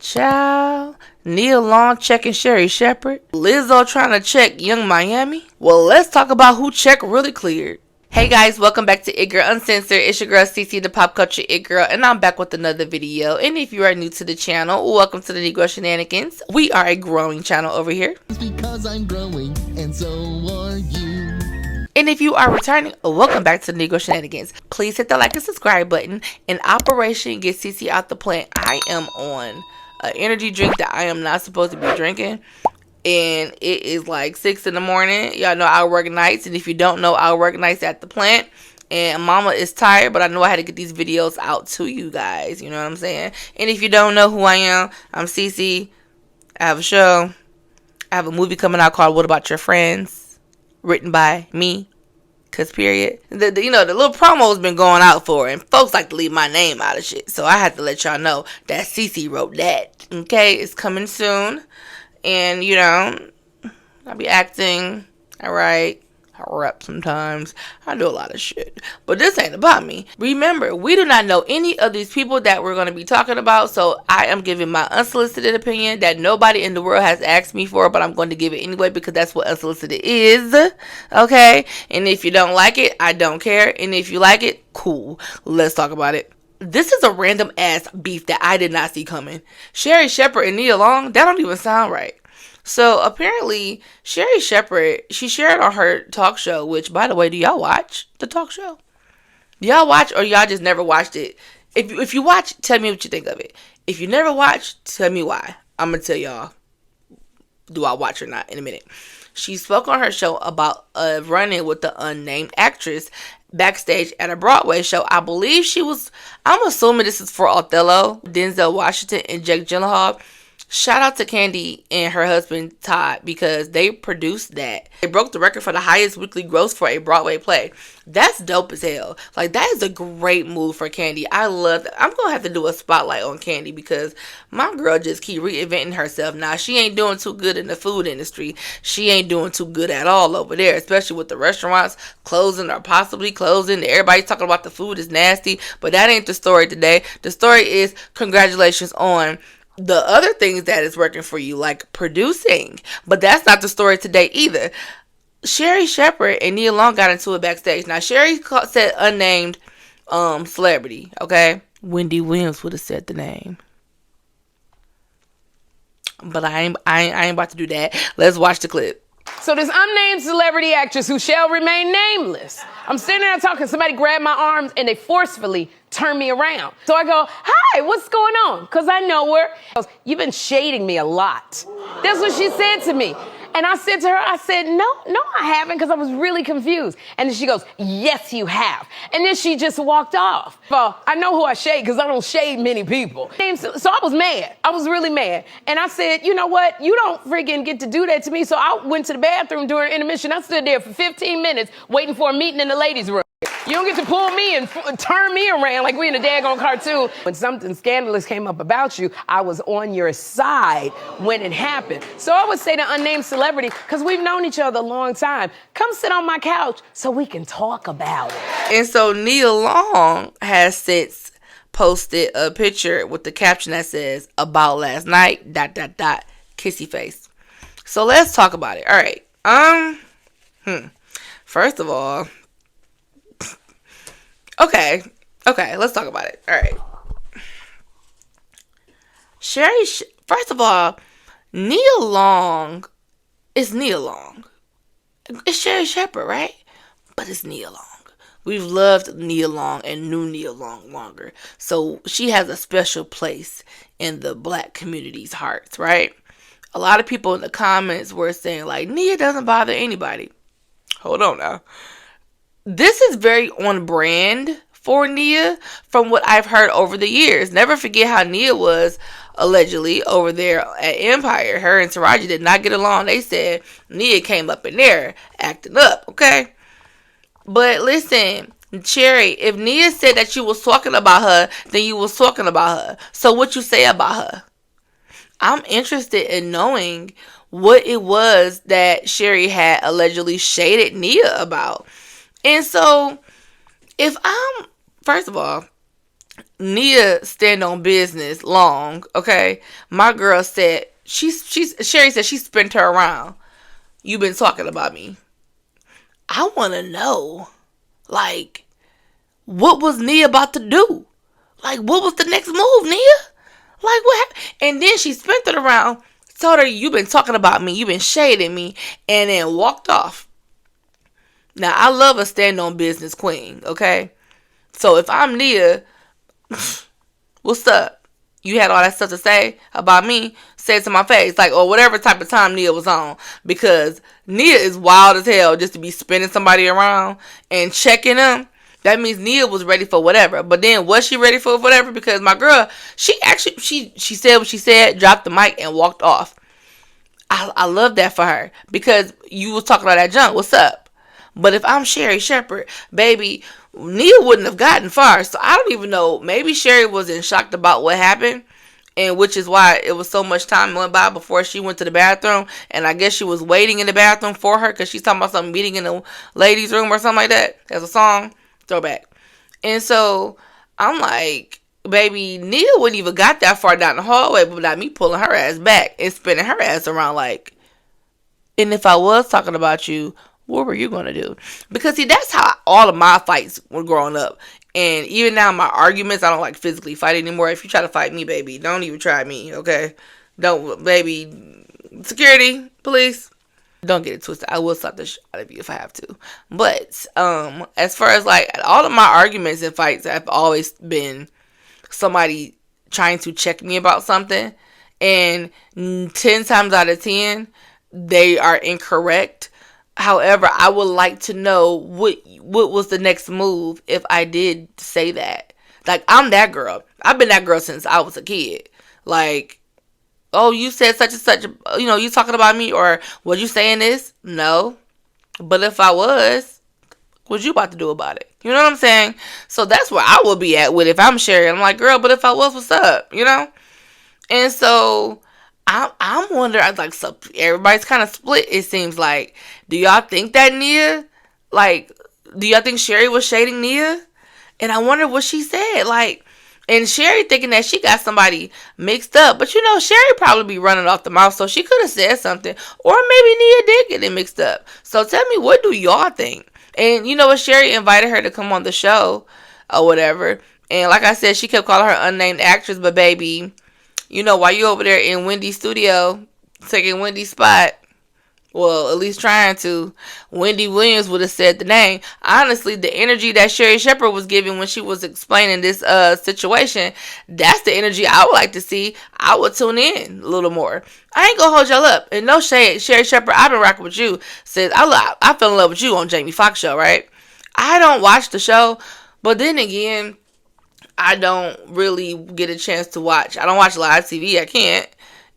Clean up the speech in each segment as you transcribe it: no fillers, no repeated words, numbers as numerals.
Child, Nia Long checking Sherri Shepherd. Lizzo trying to check Young Miami. Well, let's talk about who check really cleared. Hey guys, welcome back to It Girl Uncensored. It's your girl Cece, the pop culture It Girl, and I'm back with another video. And if you are new to the channel, welcome to the Negro Shenanigans. We are a growing channel over here. It's because I'm growing, and so are you. And if you are returning, welcome back to the Negro Shenanigans. Please hit the like and subscribe button. In Operation Get Cece Out the Plant, I am on an energy drink that I am not supposed to be drinking. And it is like 6 in the morning. Y'all know I work nights. And if you don't know, I work nights at the plant. And mama is tired, but I know I had to get these videos out to you guys. You know what I'm saying? And if you don't know who I am, I'm Cece. I have a show. I have a movie coming out called What About Your Friends? Written by me. Cause period. The little promo's been going out for it, and folks like to leave my name out of shit. So I had to let y'all know that Cece wrote that. Okay, it's coming soon. And I'll be acting. Alright. I rap sometimes. I do a lot of shit. But this ain't about me. Remember, we do not know any of these people that we're going to be talking about. So I am giving my unsolicited opinion that nobody in the world has asked me for. But I'm going to give it anyway because that's what unsolicited is. Okay? And if you don't like it, I don't care. And if you like it, cool. Let's talk about it. This is a random ass beef that I did not see coming. Sherri Shepherd and Nia Long, that don't even sound right. So apparently, Sherri Shepherd, she shared on her talk show, which, by the way, do y'all watch the talk show? Do y'all watch, or y'all just never watched it? If you watch, tell me what you think of it. If you never watch, tell me why. I'm going to tell y'all, do I watch or not in a minute. She spoke on her show about a run-in with the unnamed actress backstage at a Broadway show. I believe I'm assuming this is for Othello, Denzel Washington, and Jake Gyllenhaal. Shout out to Candy and her husband Todd because they produced that. They broke the record for the highest weekly gross for a Broadway play. That's dope as hell. Like, that is a great move for Candy. I love that. I'm gonna have to do a spotlight on Candy because my girl just keep reinventing herself. Now, she ain't doing too good in the food industry. She ain't doing too good at all over there, especially with the restaurants closing or possibly closing. Everybody's talking about the food is nasty, but that ain't the story today. The story is congratulations on the other things that is working for you, like producing. But that's not the story today either. Sherri Shepherd and Nia Long got into it backstage. Now, Sherri said unnamed celebrity, okay? Wendy Williams would have said the name. But I ain't about to do that. Let's watch the clip. So this unnamed celebrity actress who shall remain nameless. I'm sitting there talking, somebody grabbed my arms and they forcefully turned me around. So I go, hi, what's going on? Because I know her. She goes, you've been shading me a lot. That's what she said to me. And I said to her, no, I haven't, because I was really confused. And then she goes, yes, you have. And then she just walked off. Well, I know who I shade because I don't shade many people. So I was mad. I was really mad. And I said, you know what? You don't freaking get to do that to me. So I went to the bathroom during intermission. I stood there for 15 minutes waiting for a meeting in the ladies' room. You don't get to pull me and turn me around like we in a daggone cartoon. When something scandalous came up about you, I was on your side when it happened. So I would say to unnamed celebrity, because we've known each other a long time, come sit on my couch so we can talk about it. And so Nia Long has since posted a picture with the caption that says, about last night, ... kissy face. So let's talk about it. All right. First of all, Okay, let's talk about it. All right. First of all, Nia Long is Nia Long. It's Sherri Shepherd, right? But it's Nia Long. We've loved Nia Long and knew Nia Long longer. So she has a special place in the black community's hearts, right? A lot of people in the comments were saying, like, Nia doesn't bother anybody. Hold on now. This is very on brand for Nia from what I've heard over the years. Never forget how Nia was allegedly over there at Empire. Her and Taraji did not get along. They said Nia came up in there acting up, okay? But listen, Sherri, if Nia said that you was talking about her, then you was talking about her. So what you say about her? I'm interested in knowing what it was that Sherri had allegedly shaded Nia about. And so, first of all, Nia stand on business long, okay? My girl said, Sherri said she spent her around. You been talking about me. I want to know, like, what was Nia about to do? Like, what was the next move, Nia? Like, what happened? And then she spent it around, told her, you been talking about me, you been shading me, and then walked off. Now, I love a stand on business queen, okay? So if I'm Nia, what's up? You had all that stuff to say about me, say it to my face, like, or whatever type of time Nia was on, because Nia is wild as hell just to be spinning somebody around and checking them. That means Nia was ready for whatever. But then was she ready for whatever? Because my girl, she said what she said, dropped the mic and walked off. I love that for her, because you was talking about that junk. What's up? But if I'm Sherri Shepherd, baby, Nia wouldn't have gotten far. So I don't even know. Maybe Sherri was in shock about what happened, and which is why it was so much time went by before she went to the bathroom. And I guess she was waiting in the bathroom for her, because she's talking about something meeting in the ladies' room or something like that. There's a song. Throwback. And so I'm like, baby, Nia wouldn't even got that far down the hallway without me pulling her ass back and spinning her ass around like, and if I was talking about you, what were you going to do? Because see, that's how all of my fights were growing up. And even now, my arguments, I don't like physically fight anymore. If you try to fight me, baby, don't even try me, okay? Don't, baby. Security, police. Don't get it twisted. I will slap the shit out of you if I have to. But as far as like all of my arguments and fights have always been somebody trying to check me about something, and 10 times out of 10 they are incorrect. However, I would like to know what was the next move if I did say that. Like, I'm that girl. I've been that girl since I was a kid. Like, oh, you said such and such, you talking about me, or was you saying this? No. But if I was, what you about to do about it? You know what I'm saying? So that's where I will be at with if I'm Sherri. I'm like, girl, but if I was, what's up? And so I'm wondering, like, so everybody's kind of split, it seems like. Do y'all think that Nia, like, do y'all think Sherri was shading Nia? And I wonder what she said, like, and Sherri thinking that she got somebody mixed up. But Sherri probably be running off the mouth, so she could have said something. Or maybe Nia did get it mixed up. So tell me, what do y'all think? And you know what? Sherri invited her to come on the show or whatever. And like I said, she kept calling her unnamed actress. But baby, while you over there in Wendy's studio, taking Wendy's spot, well, at least trying to, Wendy Williams would have said the name. Honestly, the energy that Sherri Shepherd was giving when she was explaining this situation, that's the energy I would like to see. I would tune in a little more. I ain't gonna hold y'all up. And no shade, Sherri Shepherd, I've been rocking with you since I fell in love with you on Jamie Foxx show, right? I don't watch the show, but then again, I don't really get a chance to watch. I don't watch live TV. I can't.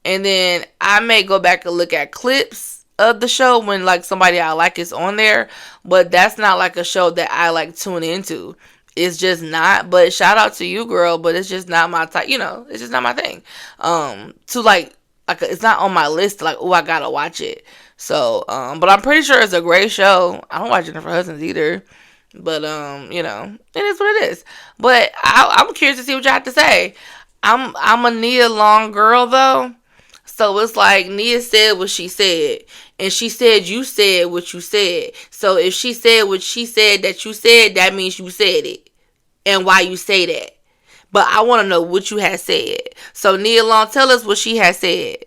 And then I may go back and look at clips of the show when like somebody I like is on there, but that's not like a show that I like tune into. It's just not. But shout out to you, girl, but it's just not my type. It's just not my thing. To like it's not on my list. Like, oh, I gotta watch it. So but I'm pretty sure it's a great show. I don't watch Jennifer Hudson either, but it is what it is. But I'm curious to see what you have to say. I'm a Nia Long girl though. So it's like Nia said what she said. And she said you said what you said. So if she said what she said that you said, that means you said it. And why you say that. But I want to know what you had said. So Nia Long, tell us what she had said.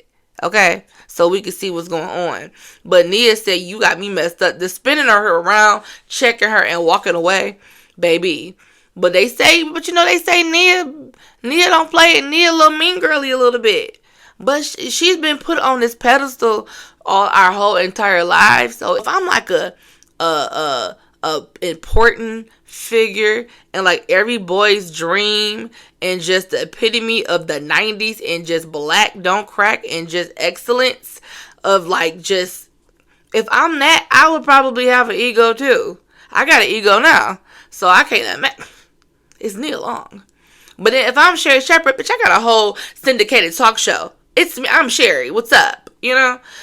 Okay? So we can see what's going on. But Nia said, you got me messed up. The spinning her around, checking her, and walking away. Baby. But they say Nia don't play it. Nia a little mean girly a little bit. But she's been put on this pedestal all our whole entire lives. So if I'm like a important figure and like every boy's dream and just the epitome of the 90s and just black don't crack and just excellence of like just, if I'm that, I would probably have an ego too. I got an ego now, so I can't admit it's Nia Long. But then if I'm Sherri Shepherd, bitch, I got a whole syndicated talk show. It's me. I'm Sherri. What's up?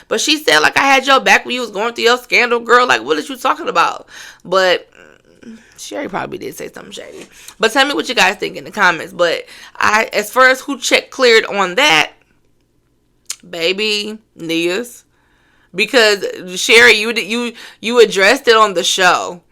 But she said, like, I had your back when you was going through your scandal, girl. Like, what is you talking about? But Sherri probably did say something shady. But tell me what you guys think in the comments. But as far as who check cleared on that, baby, Nia's. Because Sherri, you addressed it on the show.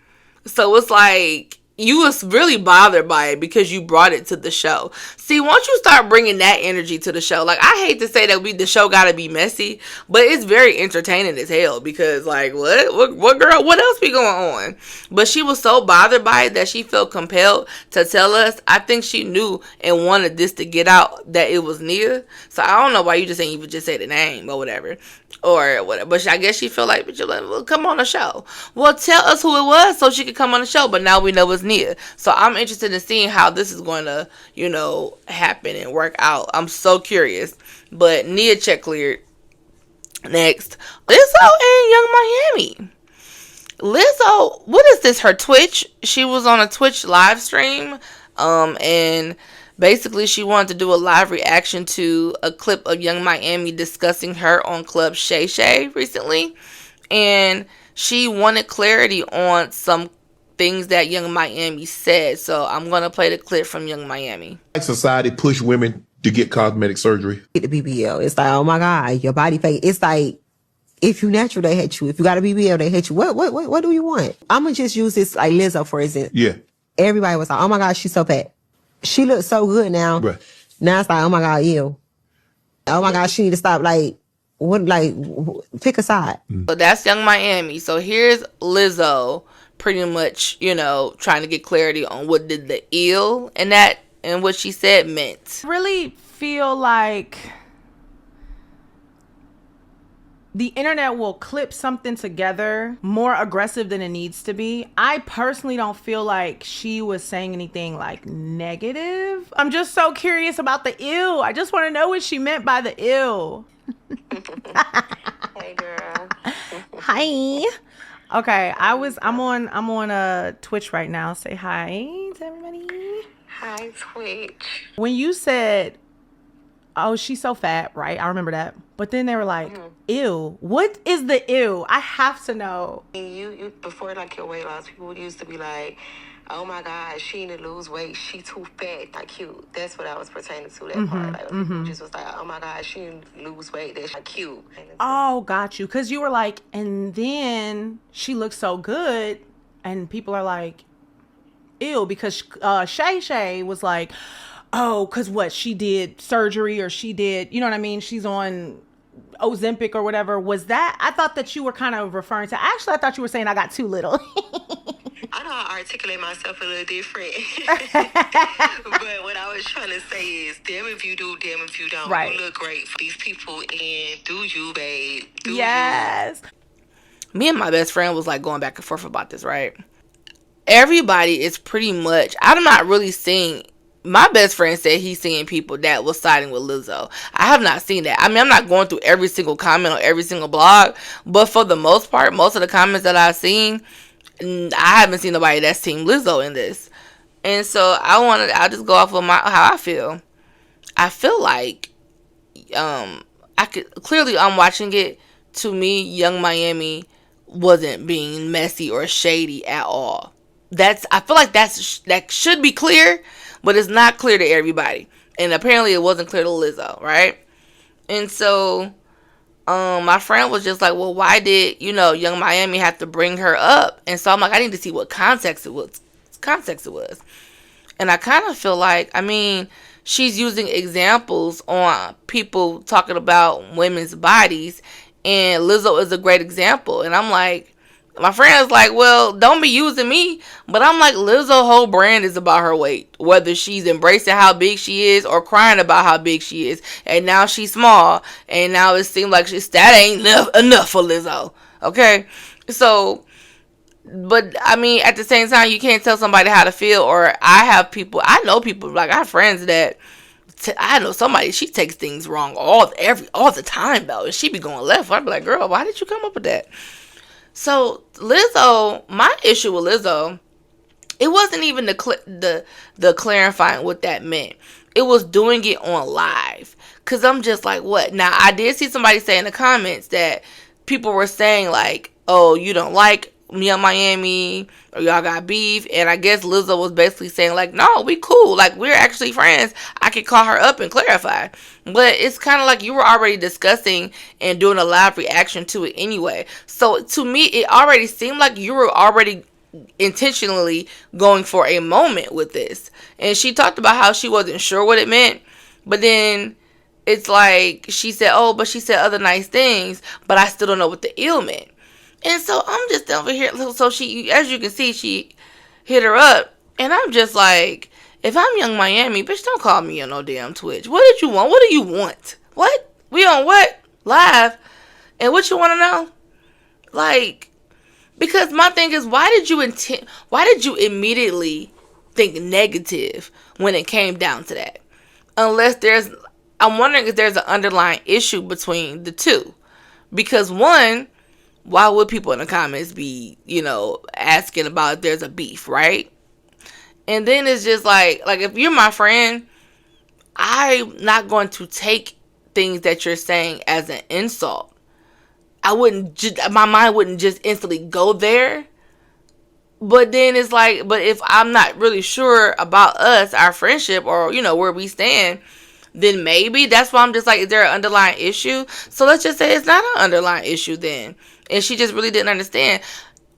So it's like you was really bothered by it because you brought it to the show. See, once you start bringing that energy to the show, like, I hate to say that the show gotta be messy, but it's very entertaining as hell because, like, what girl, what else be going on? But she was so bothered by it that she felt compelled to tell us. I think she knew and wanted this to get out that it was Nia. So I don't know why you just ain't even just say the name or whatever. Or whatever. But I guess she feel like, but you're like, well, come on the show. Well, tell us who it was so she could come on the show. But now we know it's Nia. So I'm interested in seeing how this is going to, happen and work out. I'm so curious. But Nia check cleared. Next, Lizzo and Young Miami. Lizzo, what is this? Her Twitch? She was on a Twitch live stream. And basically, she wanted to do a live reaction to a clip of Young Miami discussing her on Club Shay Shay recently. And she wanted clarity on some things that Young Miami said. So I'm going to play the clip from Young Miami. Society push women to get cosmetic surgery. Get the BBL. It's like, oh my God, your body fake. It's like, if you natural, they hate you. If you got a BBL, they hate you. What do you want? I'm going to just use this, like Lizzo, for instance. Yeah. Everybody was like, oh my God, she's so fat. She looks so good now. Right. Now it's like, oh my God, ew. Oh my God, she need to stop. Pick a side. So that's Young Miami. So here's Lizzo pretty much, trying to get clarity on what did the ill and what she said meant. I really feel like the internet will clip something together more aggressive than it needs to be. I personally don't feel like she was saying anything like negative. I'm just so curious about the ill. I just want to know what she meant by the ill. Hey girl. Hi. Okay, I'm on Twitch right now. Say hi to everybody. Hi, Twitch. When you said, oh, she's so fat, right? I remember that. But then they were like, ew. What is the ew? I have to know. You before like your weight loss, people used to be like, oh my God, she need to lose weight. She too fat. Like, cute. That's what I was pertaining to, that part. Like, people just was like, oh my God, she need to lose weight. That's like, cute. Oh, got you. Because you were like, and then she looks so good. And people are like, ew. Because Shay Shay was like, oh, because what? She did surgery or she did, you know what I mean? She's on Ozempic or whatever. Was that? I thought that you were kind of referring to, actually, I thought you were saying I got too little. I know I articulate myself a little different. But what I was trying to say is, damn if you do, damn if you don't. Right. You look great for these people, and do you, babe. Do Yes. Me and my best friend was like going back and forth about this, right? Everybody is pretty much, I'm not really seeing, my best friend said he's seeing people that was siding with Lizzo. I have not seen that. I mean, I'm not going through every single comment on every single blog, but for the most part, most of the comments that I've seen, I haven't seen nobody that's Team Lizzo in this. And so I'll just go off of how I feel. I feel like I'm watching it. To me, Young Miami wasn't being messy or shady at all. I feel like that should be clear, but it's not clear to everybody. And apparently it wasn't clear to Lizzo, right? And so my friend was just like, well, why did, Young Miami have to bring her up? And so I'm like, I need to see what context it was. And I kind of feel like, I mean, she's using examples on people talking about women's bodies, and Lizzo is a great example. And I'm like, my friend is like, well, don't be using me. But I'm like, Lizzo's whole brand is about her weight. Whether she's embracing how big she is or crying about how big she is. And now she's small. And now it seems like that ain't enough for Lizzo. Okay? So, but I mean, at the same time, you can't tell somebody how to feel. Or I know people, like I have friends that, I know somebody, she takes things wrong all the time though. And she be going left. I'd be like, girl, why did you come up with that? So Lizzo, my issue with Lizzo, it wasn't even the clarifying what that meant. It was doing it on live. Cause I'm just like, what? Now I did see somebody say in the comments that people were saying like, oh, you don't like Young Miami or y'all got beef. And I guess Lizzo was basically saying like, no, we cool. Like, we're actually friends. I could call her up and clarify. But it's kind of like you were already discussing and doing a live reaction to it anyway. So to me, it already seemed like you were already intentionally going for a moment with this. And she talked about how she wasn't sure what it meant. But then it's like she said, oh, but she said other nice things, but I still don't know what the ill meant. And so I'm just over here. So she, as you can see, she hit her up. And I'm just like, if I'm Young Miami, bitch, don't call me on no damn Twitch. What did you want? What do you want? What? We on what? Live. And what you want to know? Like, because my thing is, why did you immediately think negative when it came down to that? I'm wondering if there's an underlying issue between the two. Because one, why would people in the comments be, asking about if there's a beef, right? And then it's just like if you're my friend, I'm not going to take things that you're saying as an insult. My mind wouldn't just instantly go there. But then it's like, but if I'm not really sure about us, our friendship, or, where we stand, then maybe that's why I'm just like, is there an underlying issue? So let's just say it's not an underlying issue then. And she just really didn't understand.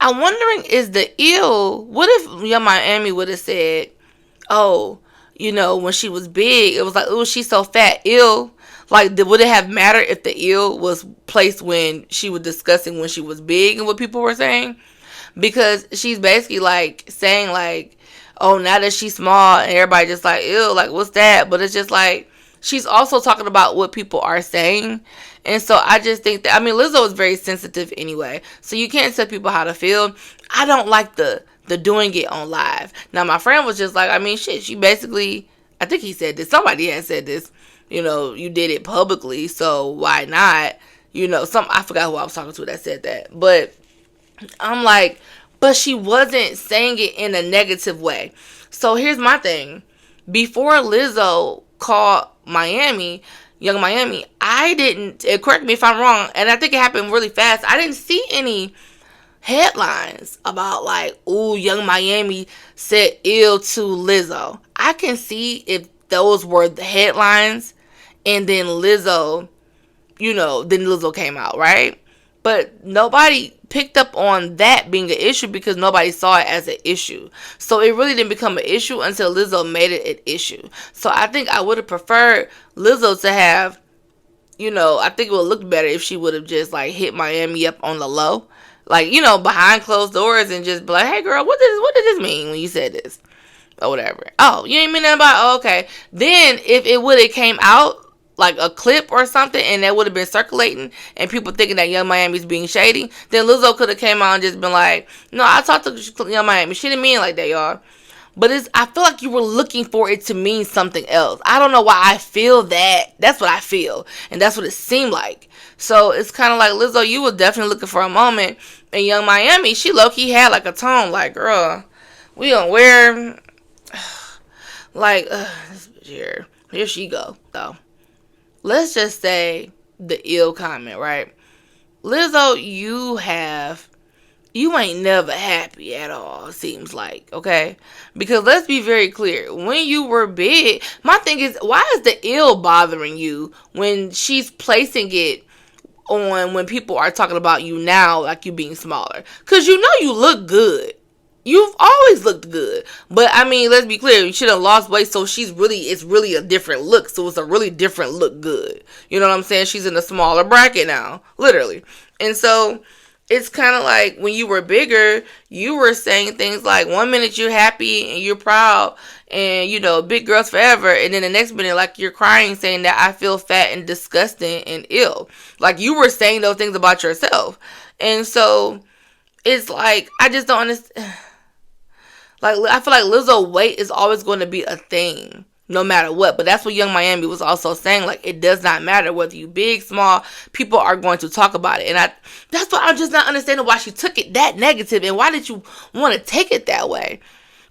I'm wondering, is the ill, what if Young Miami would have said, oh, when she was big, it was like, oh, she's so fat, ill. Like, would it have mattered if the ill was placed when she was discussing when she was big and what people were saying? Because she's basically like saying like, oh, now that she's small, and everybody just like, ew, like, what's that? But it's just like, she's also talking about what people are saying. And so I just think that, Lizzo is very sensitive anyway. So you can't tell people how to feel. I don't like the doing it on live. Now, my friend was just like, shit, she basically, I think he said this. Somebody had said this, you did it publicly, so why not? I forgot who I was talking to that said that. But I'm like, but she wasn't saying it in a negative way. So here's my thing. Before Lizzo called Young Miami, I didn't, correct me if I'm wrong, and I think it happened really fast, I didn't see any headlines about like, ooh, Young Miami said ill to Lizzo. I can see if those were the headlines, and then Lizzo came out, right? But nobody picked up on that being an issue because nobody saw it as an issue. So it really didn't become an issue until Lizzo made it an issue. So I think I would have preferred Lizzo to have, I think it would look better if she would have just like hit Miami up on the low. Like, behind closed doors and just be like, hey girl, what did this mean when you said this? Or whatever. Oh, you ain't mean nothing about it? Oh, okay. Then if it would have came out like a clip or something, and that would have been circulating, and people thinking that Young Miami's being shady, then Lizzo could have came out and just been like, no, I talked to Young Miami. She didn't mean it like that, y'all. But I feel like you were looking for it to mean something else. I don't know why I feel that. That's what I feel. And that's what it seemed like. So it's kind of like, Lizzo, you was definitely looking for a moment. And Young Miami, she low-key had like a tone like, girl, we don't wear, like, this bitch here she go, though. Let's just say the ill comment, right? Lizzo, you ain't never happy at all, seems like, okay? Because let's be very clear. When you were big, my thing is, why is the ill bothering you when she's placing it on when people are talking about you now, like you being smaller? Because you look good. You've always looked good. But, let's be clear. You should have lost weight, so it's really a different look. So it's a really different look good. You know what I'm saying? She's in a smaller bracket now. Literally. And so, it's kind of like when you were bigger, you were saying things like, one minute you're happy and you're proud and, big girls forever. And then the next minute, like, you're crying saying that I feel fat and disgusting and ill. Like, you were saying those things about yourself. And so, it's like, I just don't understand. Like, I feel like Lizzo weight is always going to be a thing, no matter what. But that's what Young Miami was also saying. Like, it does not matter whether you big, small, people are going to talk about it. And that's why I'm just not understanding why she took it that negative. And why did you want to take it that way?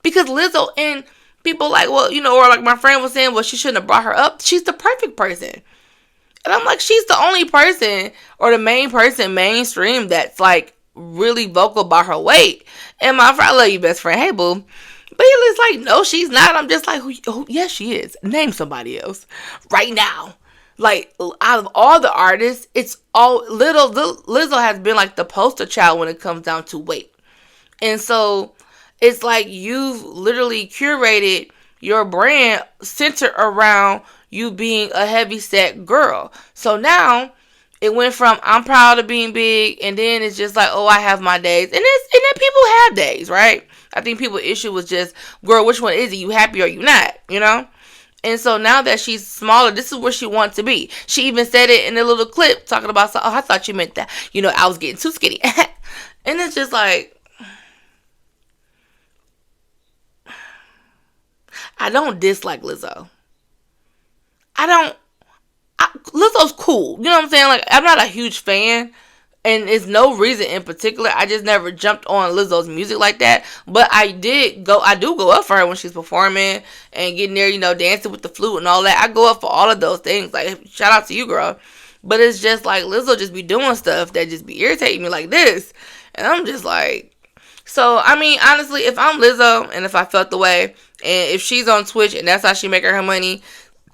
Because Lizzo and people like, well, or like my friend was saying, well, she shouldn't have brought her up. She's the perfect person. And I'm like, she's the only person or the main person mainstream that's like really vocal about her weight. And my friend, I love you, best friend, hey boo. But he was like, no, she's not. I'm just like, yes, she is. Name somebody else right now. Like, out of all the artists, it's all Lizzo has been like the poster child when it comes down to weight. And so it's like you've literally curated your brand centered around you being a heavy set girl. So now it went from I'm proud of being big, and then it's just like, oh, I have my days. And then people have days, right? I think people's issue was just, girl, which one is it? You happy or you not? You know? And so now that she's smaller, this is where she wants to be. She even said it in a little clip talking about, oh, I thought you meant that, I was getting too skinny. And it's just like, I don't dislike Lizzo. Lizzo's cool. You know what I'm saying? Like, I'm not a huge fan. And it's no reason in particular. I just never jumped on Lizzo's music like that. But I do go up for her when she's performing and getting there, dancing with the flute and all that. I go up for all of those things. Like, shout out to you, girl. But it's just like Lizzo just be doing stuff that just be irritating me like this. And I'm just like, so, I mean, honestly, if I'm Lizzo and if I felt the way, and if she's on Twitch and that's how she making her money,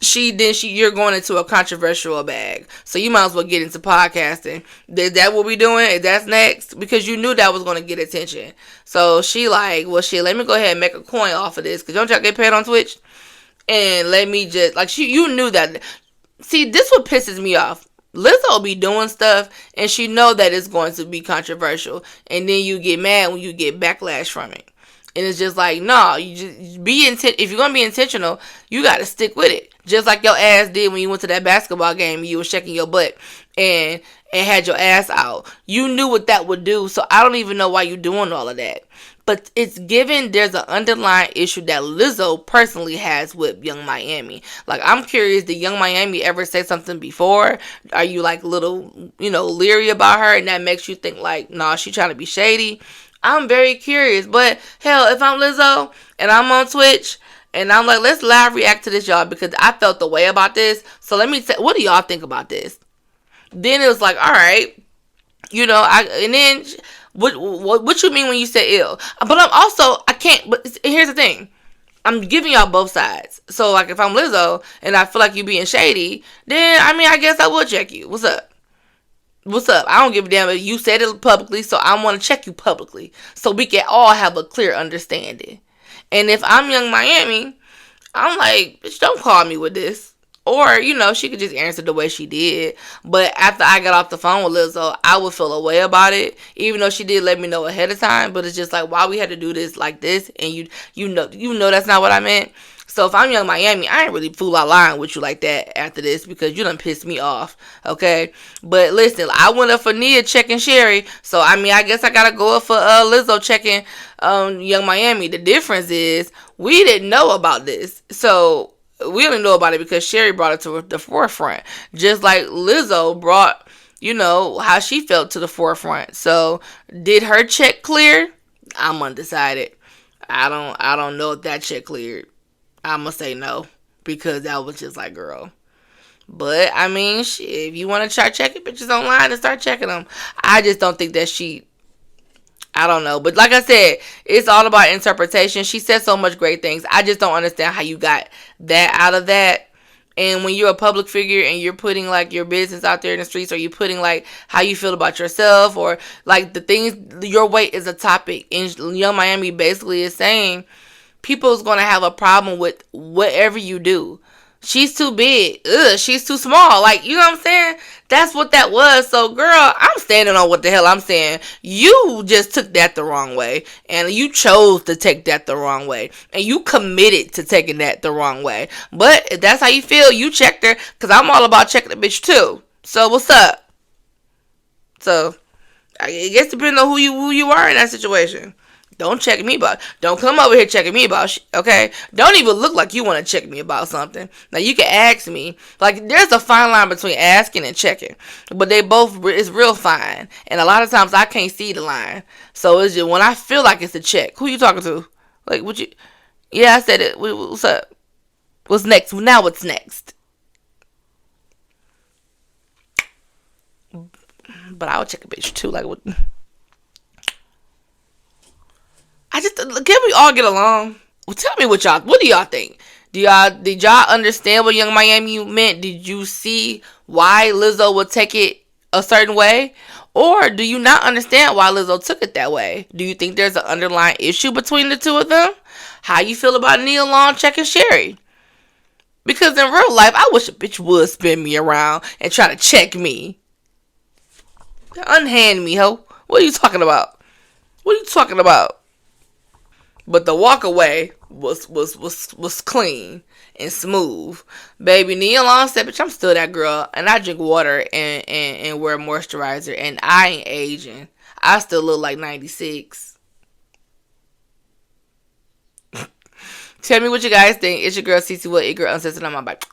you're going into a controversial bag. So you might as well get into podcasting. Is that what we doing? That's next? Because you knew that was going to get attention. So she like, well, shit, let me go ahead and make a coin off of this. Because don't y'all get paid on Twitch? And let me just, like, you knew that. See, this what pisses me off. Lizzo be doing stuff and she know that it's going to be controversial. And then you get mad when you get backlash from it. And it's just like, no, you just if you're going to be intentional, you got to stick with it. Just like your ass did when you went to that basketball game and you were shaking your butt and had your ass out. You knew what that would do. So I don't even know why you're doing all of that. But it's given there's an underlying issue that Lizzo personally has with Young Miami. Like, I'm curious, did Young Miami ever say something before? Are you like a little, leery about her and that makes you think like, nah, she trying to be shady? I'm very curious. But hell, if I'm Lizzo and I'm on Twitch and I'm like, let's live react to this, y'all, because I felt the way about this. So let me say, what do y'all think about this? Then it was like, all right, and then what you mean when you say ill? But I can't, but here's the thing. I'm giving y'all both sides. So like if I'm Lizzo and I feel like you being shady, then I guess I will check you. What's up? I don't give a damn if you said it publicly, so I want to check you publicly so we can all have a clear understanding. And if I'm Young Miami, I'm like, bitch, don't call me with this. Or, she could just answer the way she did. But after I got off the phone with Lizzo, I would feel a way about it. Even though she did let me know ahead of time. But it's just like, why we had to do this like this? And you know that's not what I meant. So if I'm Young Miami, I ain't really fool out lying with you like that after this because you done pissed me off, okay? But listen, I went up for Nia checking Sherri, so I guess I gotta go up for Lizzo checking Young Miami. The difference is we didn't know about this, so we didn't know about it because Sherri brought it to the forefront, just like Lizzo brought how she felt to the forefront. So did her check clear? I'm undecided. I don't know if that check cleared. I'm going to say no because that was just like, girl. But, shit, if you want to start checking bitches online and start checking them, I just don't think that I don't know. But like I said, it's all about interpretation. She said so much great things. I just don't understand how you got that out of that. And when you're a public figure and you're putting like your business out there in the streets, or you putting like how you feel about yourself, or like the things, your weight is a topic. And Young Miami basically is saying, people's gonna have a problem with whatever you do. She's too big. She's too small. Like, you know what I'm saying? That's what that was. So, girl, I'm standing on what the hell I'm saying. You just took that the wrong way. And you chose to take that the wrong way. And you committed to taking that the wrong way. But if that's how you feel, you checked her. Because I'm all about checking the bitch, too. So, what's up? So, I guess depending on who you are in that situation. Don't check me about. Don't come over here checking me about shit, okay? Don't even look like you want to check me about something. Now, you can ask me. Like, there's a fine line between asking and checking. But they both, it's real fine. And a lot of times, I can't see the line. So, it's just when I feel like it's a check. Who you talking to? Like, what you... Yeah, I said it. What's up? What's next? Now, what's next? But I'll check a bitch, too. Like, what... can we all get along? Well, tell me what do y'all think? Did y'all understand what Young Miami meant? Did you see why Lizzo would take it a certain way? Or do you not understand why Lizzo took it that way? Do you think there's an underlying issue between the two of them? How you feel about Nia Long checking Sherri? Because in real life, I wish a bitch would spin me around and try to check me. Unhand me, ho. What are you talking about? What are you talking about? But the walk away was clean and smooth. Baby, Nia Long said, bitch, I'm still that girl. And I drink water and wear moisturizer. And I ain't aging. I still look like 96. Tell me what you guys think. It's your girl, CC Wood, your girl Uncensored on my bike.